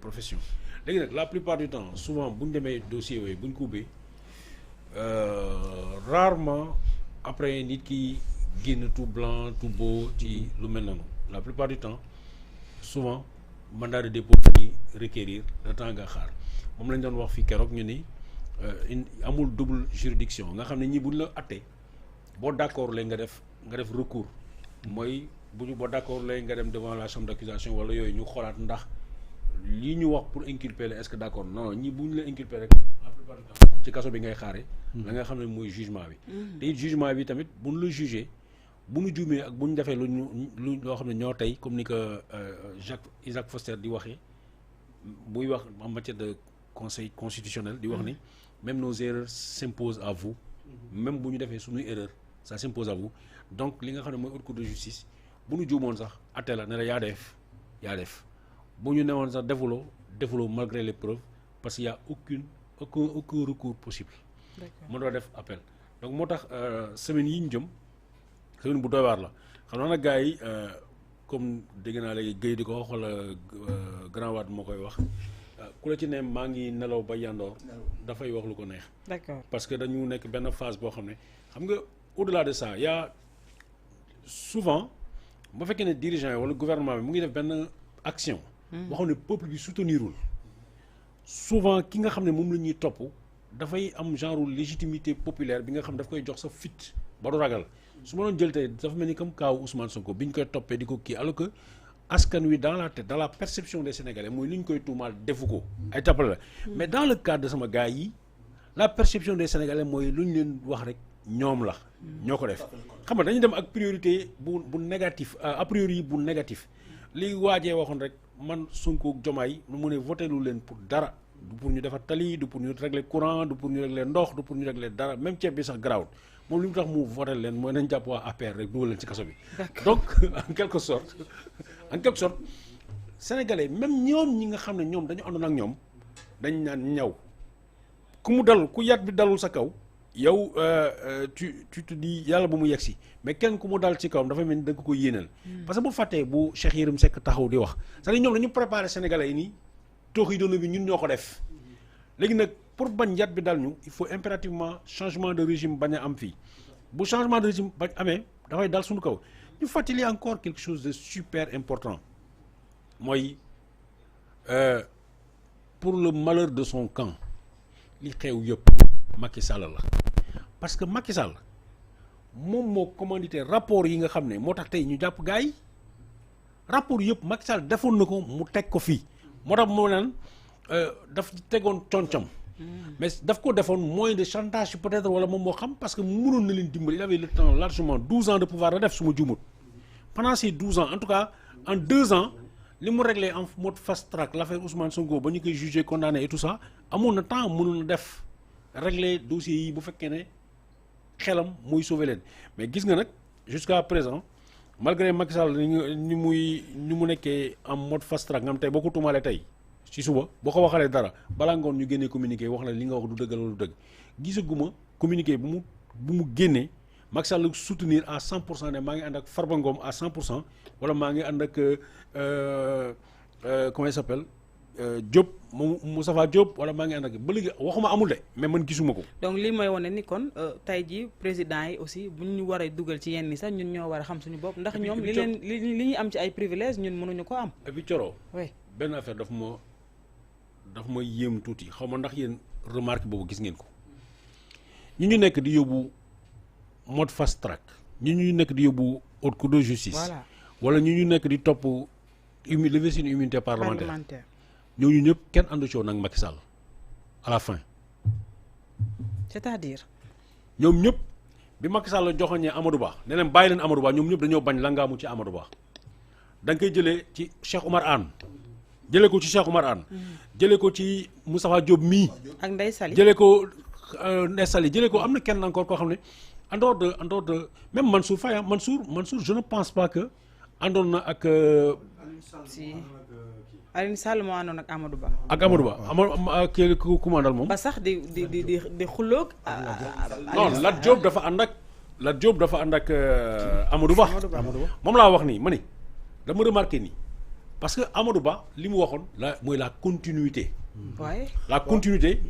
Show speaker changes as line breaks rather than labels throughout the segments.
profession léegi nag la plupart du temps souvent bu ñu demee dossier yooyu bu ñu ko ubbee rarement après nit ki génn tout blanc tout beau ci lu mel noonu la plupart du temps souvent mandat de dépôt ñi requérir le temps nga xaar moom lañ doon wax fii keroog ñu ni amul double juridiction nga xam ne ñi buñ la attee boo d'accord lay nga def recours mooy boo d'accord lay nga dem devant la chambre d'accusation wala yooyu ñu xoolaat ndax lii ñu wax pour inculper la est-ce que d'accord non ñi bu ñu la inculper rek la plupart du temps ci kaso bi ngay xaare la nga xam ne mooy jugement bi te it jugement bi tamit bu ñu la jugé bu ñu juumee ak bu ñu defee loo xam ne ñoo tey comme ni que Isaac Foster di waxee buy wax en matière de conseil constitutionnel di wax ni même nos erreurs s'imposent à vous même bu ñu defee suñuy erreur ça s'impose à vous donc li nga xam ne mooy haute cour de justice bu ñu juumoon sax atte la ne la yaa def bu ñu newoon sax defuloo malgré les preuves parce qu'il y a aucun recours possible mën doo def appel donc moo tax semaine yi ñu jëm semaine bu doy waar la xam naa nag gars yi comme dégg naa léegi Guèye di ko wax wala Grand Wade moo koy wax ku la ci ne maa ngi nelaw ba yandoor dafay wax lu ko neex
d'accord parce
que dañu nekk benn phase boo xam ne xam nga au-delà de ça y a souvent bu fekkee ne dirigeant yi wala gouvernement bi mu ngi def benn action boo xam ne peuple bi soutenirul souvent ki nga xam ne moom la ñuy topp dafay am genre légitimité populaire bi nga xam daf koy jox sa fit ba du ragal su ma doon jël tey dafa mel ni comme kaaw Ousmane Sonko bi ñu koy toppee di ko kii alors que askan wi dans la tête dans la perception des Sénégalais mooy li ñu koy tuumaal defu ko ay tappale la mais dans le cadre de sama gars yi la perception des Sénégalais mooy lu ñu leen wax rek ñoom la ñoo ko def xam nga dañuy dem ak priorité bu négatif a priori bu négatif li waajee waxoon rek man Sonko ak Diomaye mu ne voté lu leen pour dara du pour ñu defar tali du pour ñu régler courant du pour ñu régler ndox du pour ñu régler dara même ceeb bi sax garaawut moom li mu tax mu voté leen mooy nañ jàpp waa APR rek dugal leen ci kaso bi donc en quelque sorte sénégalais même ñoom ñi nga xam ne ñoom dañu àndoon ak ñoom dañ naan ñaw ku mu dal ku yat bi dalul sa kaw yow tu te dis yàlla bu mu yegsi mais kenn ku mu dal ci kawam dafa mel ni da nga ko yéenal parce que bu fàttee bu Cheikh Yérim Seck taxaw di wax c'est-à-dire ñoom dañu préparé sénégalais yi nii tooxi doona bi ñun ñoo ko def léegi nag pour bañ yat bi dal ñu il faut impérativement changement de régime bañ a am fii bu changement de régime bañ amee dafay dal suñu kaw ñu fàttali encore quelque chose de super important mooy pour le malheur de son camp li xew yëpp Macky Sall la parce que Macky Sall moom moo commandité rapport yi nga xam ne moo tax tey ñu jàpp gars yi rapport yëpp Macky Sall defoon na ko mu teg ko fii moo tax moo naan daf tegoon concam mais daf ko defoon moyen de chantage peut-être wala moom moo xam parce que mënoon na leen dimbali il avait le temps largement 12 ans de pouvoir la def su ma juumut pendant ces 12 ans en tout cas en 2 ans li mu réglé en mode fast track l'affaire Ousmane Sonko ba ñu koy jugé condamné et tout ça amoon na temps mënoon na def régler dossiers yi bu fekkee ne xelam muy sauver leen mais gis nga nag jusqu'à présent malgré Macky Sall ni mu nekkee en mode fast track nga xam tey boo ko tuumaalee tey ci suba boo ko waxalee dara balaa ngoon ñu génnee communiqué wax la li nga wax du dëgg la du dëgg gisaguma communiqué bu mu génnee Macky Sall soutenir à 100% ne maa ngi ànd ak Farba Ngom à 100% wala maa ngi ànd ak comment il s'appelle Diop Moustapha Diop wala maa ngi ànd ak ba léegi waxuma amul de mais man gisuma ko.
donc lii mooy wane ni kon tey jii président yi aussi bu ñu waree dugal ci yenn ni sax ñun ñoo war a xam suñu bopp ndax ñoom li ñuy am ci ay privilèges ñun mënuñu ko am.
et puis Thioro.
oui
benn affaire daf ma yéem tuuti xaw ma ndax yéen remarque boobu gis ngeen ko ñu nekk di yóbbu mode fast track ñu nekk di yóbbu haute cour de justice.
voilà
wala ñu nekk di topp lever seen immunité parlementaire. ñooñu ñëpp kenn àndu ci woon ak Macky Sall à la fin.
c'est-à-dire.
ñoom ñëpp bi Macky Sall joxoñee Amadou Ba ne leen bàyyi leen Amadou Ba ñoom ñëpp dañoo bañ langaamu ci Amadou Ba da nga koy jëlee ci Cheikh Oumar Anne jëlee ko ci Cheikh Oumar Anne. jëlee ko ci Moustapha Diop mii.
ak Ndeye Sali
jëlee ko Ndeye Sali jëlee ko am na kenn encore koo xam ne en dehors de même Mansour Faye Mansour je ne pense pas que àndoon na ak.
si Alioune Sall moo àndoon ak Amadou Ba.
ak Amadou Ba kii ku mu àndal moom.
ba sax di xulóog.
non Lat Diop dafa ànd ak Amadou Ba. moom laa wax nii ma ni dama remarqué nii parce que Amadou Ba li mu waxoon la continuité.
waaye
la continuité.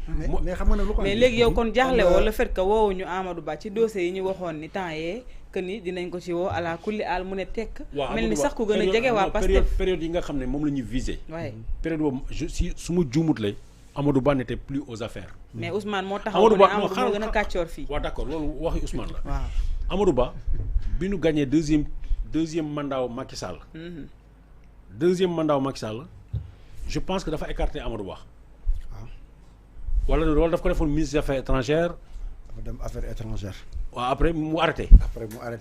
mais xam nga ne lu ko
mais léegi yow kon jaaxle woo le fait que woowuñu Amadou Ba ci dossier yi ñu waxoon ni temps yee que ni dinañ ko ci woo ala kulli aal mu ne tekk. mel ni sax ku gën a jege waa Pastef
période yi nga xam ne moom la ñuy visé.
waaye
période boobu su ma juumut lay Amadou Ba n'était plus aux affaires.
mais Ousmane moo taxaw ko ne Amadou moo gën a kàccoor fii.
waaw d'accord loolu waxi Ousmane la.
waaw
Amadou Ba bi nu gagné deuxième mandat Macky Sall. deuxième mandat Macky Sall je pense que dafa écarté Amadou Ba. wala loolu daf ko defoon ministre des affaires étrangères.
dafa dem affaires étrangères.
waaw après mu arrêté.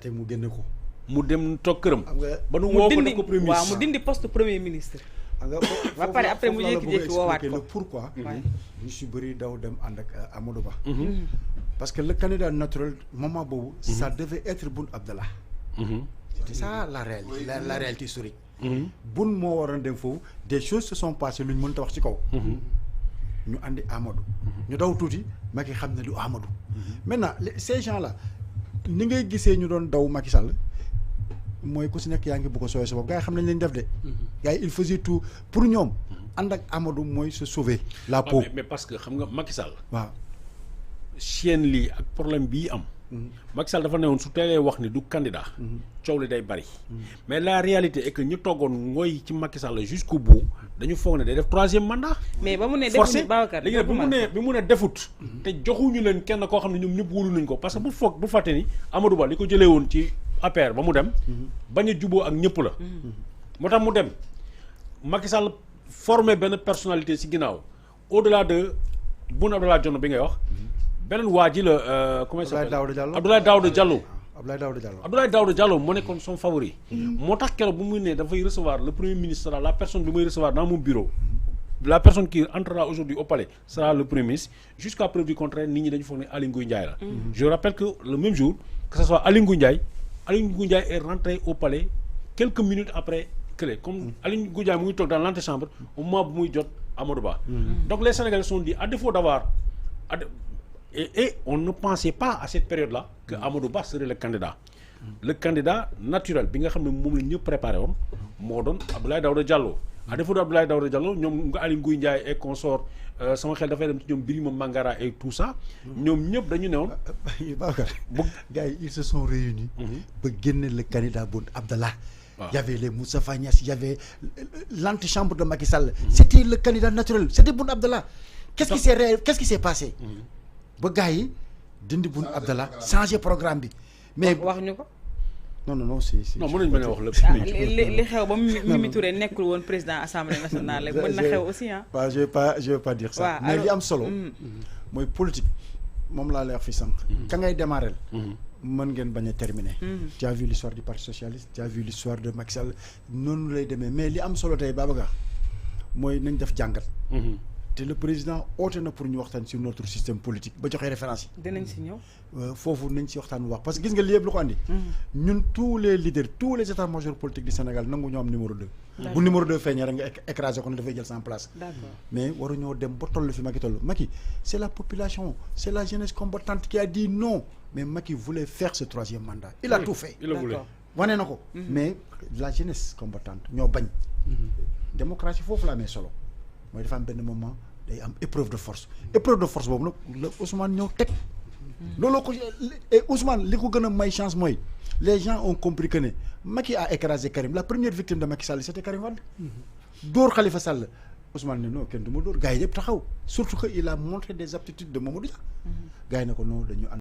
mu génne ko.
mu dem toog këram.
xam nga
ba nu woo ko def ko premier ministre.
waaw mu dindi poste premier ministre.
xam nga
ba pare après mu jékki-jékki woowaat ko
le pourquoi. ñu si bëri daw dem ànd ak Amadou Ba. parce que le candidat naturel moment boobu. ça devait être Boun Abdallah. c'est ça la réalité la réalité historique. Boun moo waroon dem foofu des choses se sont passées lu ñu mënta wax ci kaw. ñu andi Amadou. ñu daw tuuti Macky xam ne du Amadou. maintenant ces gens là ni ngay gisee ñu doon daw Macky Sall mooy ku si nekk yaa ngi bëgg a sauver sa bopp gars yi xam nañ leen def de. gars yi il faisait tout pour ñoom ànd ak Amadou mooy se sauver la peau.
mais parce que xam nga Macky Sall.
waaw
chaîne lii ak problème bii am. Macky Sall dafa newoon su teelee wax ni du candidat. coow li day bari. mais la réalité est que ñu toggoon ngooy ci Macky Sall jusqu'au bout dañu foog ne day def troisième mandat.
mais ba mu ne
forcé
defuñu Babacar
léegi nag bi mu ne defut. te joxuñu leen kenn koo xam ne ñoom ñëpp wóolu nañ ko parce que bu fàtte ni Amadou Ba li ko jëlee woon ci APR ba mu dem. bañ a juboo ak ñëpp la. moo tax mu dem Macky Sall formé benn personnalité ci ginnaaw au delà de Boun Abdallah Dionne bi ngay wax. beneen waa ji la comment il s'appelle Abdoulaye Daouda Diallo. Abdoulaye Daouda Diallo moo nekkoon son favori. moo tax keroog bu muy ne dafay recevoir le premier ministre la personne bi muy recevoir dans mon bureau. la personne qui entrera aujourd'hui au palais sera le premier ministre jusqu'à preuve du contraire nit ñi dañu foog ne Aly Ngouille Ndiaye la. je rappelle que le même jour que ce soit Aly Ngouille Ndiaye est rentré au palais quelques minutes après que comme Aly Ngouille Ndiaye mu ngi toog dans l'antichambre au moment bu muy jot Amadou Ba. donc les Sénégalais sont dit à défaut d'avoir et on ne pensait pas à cette période-là que Amadou Ba serait le candidat. Le candidat naturel bi nga xam ne moom la ñëpp préparé woon moo doon Abdoulaye Daouda Diallo. à défaut d'Abdoulaye Daouda Diallo ñoom nga Aly Ngouille Ndiaye et consort sama xel dafay dem ci ñoom Birima Mangara et tout ça. ñoom ñëpp dañu ne woon.
Babacar gars yi ils se sont réunis. ba génne le candidat Boun Abdallah. Il y avait les Moustapha Niasse, il y avait l'antichambre de Macky Sall. C'était le candidat naturel, c'était Boun Abdallah. Qu'est-ce qui s'est passé? ba gars yi dindi Boun Abdallah changer programme bi. mais
wax ñu ko.
non si
non mën nañu bañ a wax lépp.
li xew ba Mimi Touré nekkul woon président assemblée nationale rek mën na xew aussi ah.
waaw je vais pas dire ça. mais li am solo. mooy politique moom laa lay wax fi sànq. ka ngay démarrer. mën ngeen bañ a terminer. tu as vu l'histoire du parti socialiste tu as vu l'histoire de Macky Sall noonu lay demee mais li am solo tey Babacar mooy nañ def jàngat. te le président oote na pour ñu waxtaan sur notre système politique ba joxe référence yi.
dinañ si ñëw.
foofu nañ si waxtaan wax parce que gis nga li yëpp lu ko andi. ñun tous les leaders tous les états-majors politiques du Sénégal nangu ñoo am numéro 2. bu numéro 2 feeñee rek nga écrasé ko ne dafay jël sans place. mais waruñoo dem ba toll fi Macky toll Macky c'est la population c'est la jeunesse combattante qui a dit non mais Macky voulait faire ce troisième mandat. il a tout fait.
il le voulait
wane na ko. mais la jeunesse combattante ñoo bañ. démocratie foofu la amee solo. mooy dafa am benn moment day am épreuve de force boobu nag la Ousmane ñëw teg looloo ko Ousmane li ko gën a may chance mooy les gens ont compris que ne Macky a écrasé Karim la première victime de Macky Sall c'était Karim Wade dóor Khalifa Sall Ousmane ne non kenn du ma dóor gars yi yëpp taxaw surtout que il a montré des aptitudes de Mamadou Dia gars yi ne ko non dañu